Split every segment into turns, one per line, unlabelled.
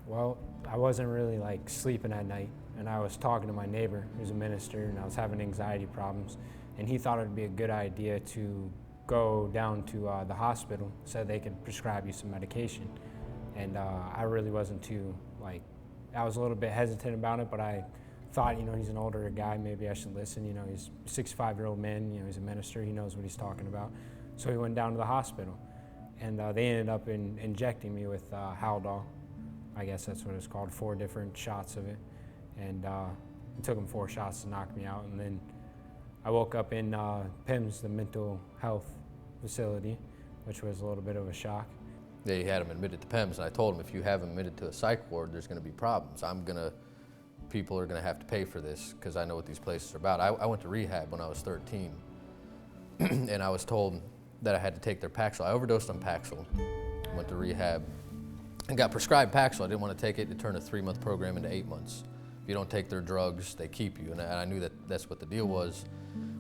Well, I wasn't really like sleeping at night, and I was talking to my neighbor who's a minister, and I was having anxiety problems, and he thought it'd be a good idea to go down to the hospital so they could prescribe you some medication. And I really wasn't too, like, I was a little bit hesitant about it, but I thought, he's an older guy, maybe I should listen. He's a 65-year-old man, he's a minister, he knows what he's talking about. So he went down to the hospital, and they ended up injecting me with Haldol. I guess that's what it's called, 4 different shots of it. And it took them 4 shots to knock me out. And then I woke up in PIMS, the mental health facility, which was a little bit of a shock.
They had him admitted to PIMS, and I told him, if you have him admitted to a psych ward, there's going to be problems. People are going to have to pay for this, because I know what these places are about. I went to rehab when I was 13, and I was told that I had to take their Paxil. I overdosed on Paxil, went to rehab, and got prescribed Paxil. I didn't want to take it. It turned a 3-month program into 8 months. If you don't take their drugs, they keep you. And I knew that that's what the deal was,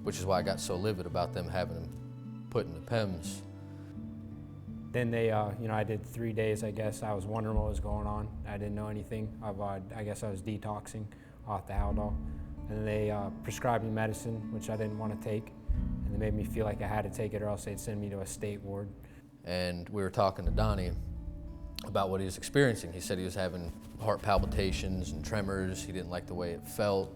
which is why I got so livid about them having him put in the PIMS.
Then they, I did 3 days, I guess. I was wondering what was going on. I didn't know anything. I guess I was detoxing off the Haldol. And then they prescribed me medicine, which I didn't want to take. And they made me feel like I had to take it or else they'd send me to a state ward.
And we were talking to Donnie about what he was experiencing. He said he was having heart palpitations and tremors. He didn't like the way it felt.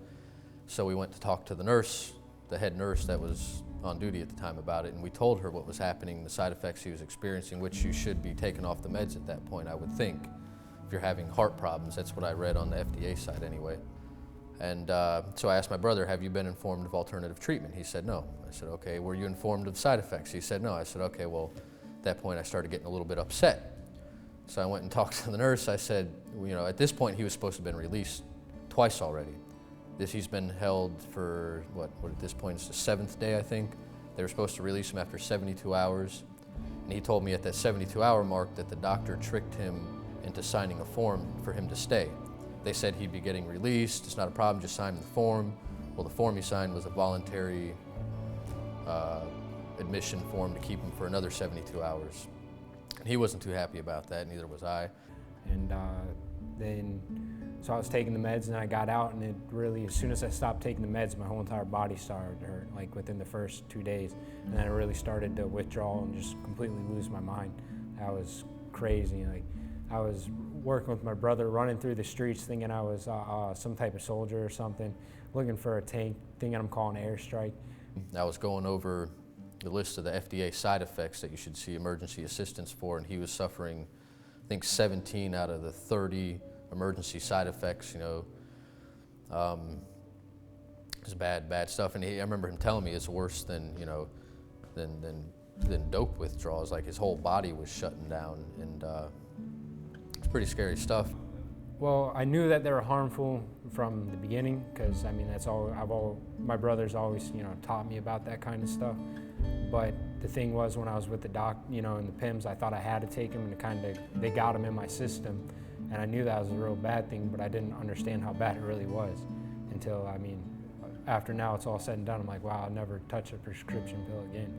So we went to talk to the nurse, the head nurse that was on duty at the time, about it, and we told her what was happening, the side effects he was experiencing, which you should be taken off the meds at that point, I would think. If you're having heart problems, that's what I read on the FDA side anyway. And so I asked my brother, have you been informed of alternative treatment? He said no. I said, okay, were you informed of side effects? He said no. I said, okay, well, at that point I started getting a little bit upset. So I went and talked to the nurse. I said, at this point he was supposed to have been released twice already. He's been held for, what at this point it's the 7th day, I think. They were supposed to release him after 72 hours. And he told me at that 72-hour mark that the doctor tricked him into signing a form for him to stay. They said he'd be getting released, it's not a problem, just sign the form. Well, the form he signed was a voluntary admission form to keep him for another 72 hours. And he wasn't too happy about that, neither was I.
And so I was taking the meds, and I got out, and it really, as soon as I stopped taking the meds, my whole entire body started to hurt, like within the first 2 days. And then I really started to withdraw and just completely lose my mind. I was crazy. Like, I was working with my brother, running through the streets, thinking I was some type of soldier or something, looking for a tank, thinking I'm calling an airstrike.
I was going over the list of the FDA side effects that you should see emergency assistance for, and he was suffering, I think, 17 out of the 30 emergency side effects. It's bad stuff. And I remember him telling me it's worse than dope withdrawals. Like, his whole body was shutting down, and it's pretty scary stuff.
Well, I knew that they were harmful from the beginning, because that's all my brother's always taught me about that kind of stuff. But the thing was, when I was with the doc, in the PIMS, I thought I had to take them, and they got them in my system. And I knew that was a real bad thing, but I didn't understand how bad it really was until, after now it's all said and done, I'm like, wow, I'll never touch a prescription pill again.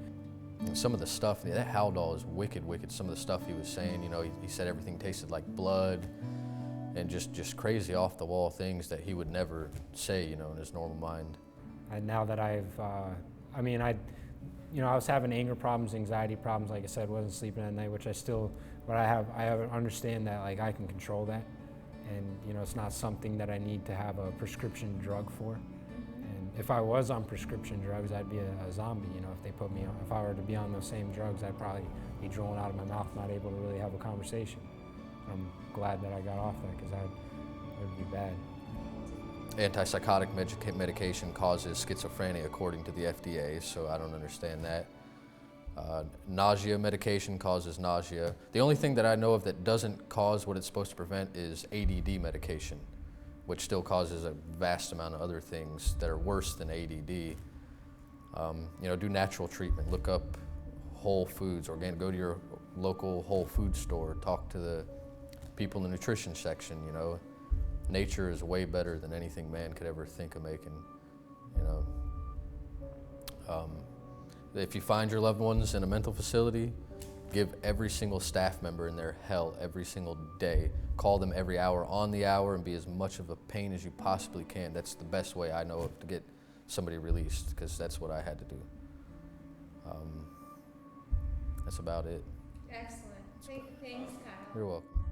And some of the stuff, that Haldol is wicked. Some of the stuff he was saying, he said everything tasted like blood, and just crazy off the wall things that he would never say, in his normal mind.
And now that I was having anger problems, anxiety problems, like I said, wasn't sleeping at night, which I understand that, like, I can control that. And, it's not something that I need to have a prescription drug for. And if I was on prescription drugs, I'd be a zombie, if I were to be on those same drugs, I'd probably be drooling out of my mouth, not able to really have a conversation. I'm glad that I got off that, because that would be bad.
Antipsychotic medication causes schizophrenia, according to the FDA, so I don't understand that. Nausea medication causes nausea. The only thing that I know of that doesn't cause what it's supposed to prevent is ADD medication, which still causes a vast amount of other things that are worse than ADD. Do natural treatment. Look up Whole Foods, organic. Go to your local Whole Food store. Talk to the people in the nutrition section. Nature is way better than anything man could ever think of making. If you find your loved ones in a mental facility, Give every single staff member in there hell every single day. Call them every hour on the hour and be as much of a pain as you possibly can. That's the best way I know of to get somebody released, because that's what I had to do. That's about it.
Excellent. Thanks, Kyle.
You're welcome.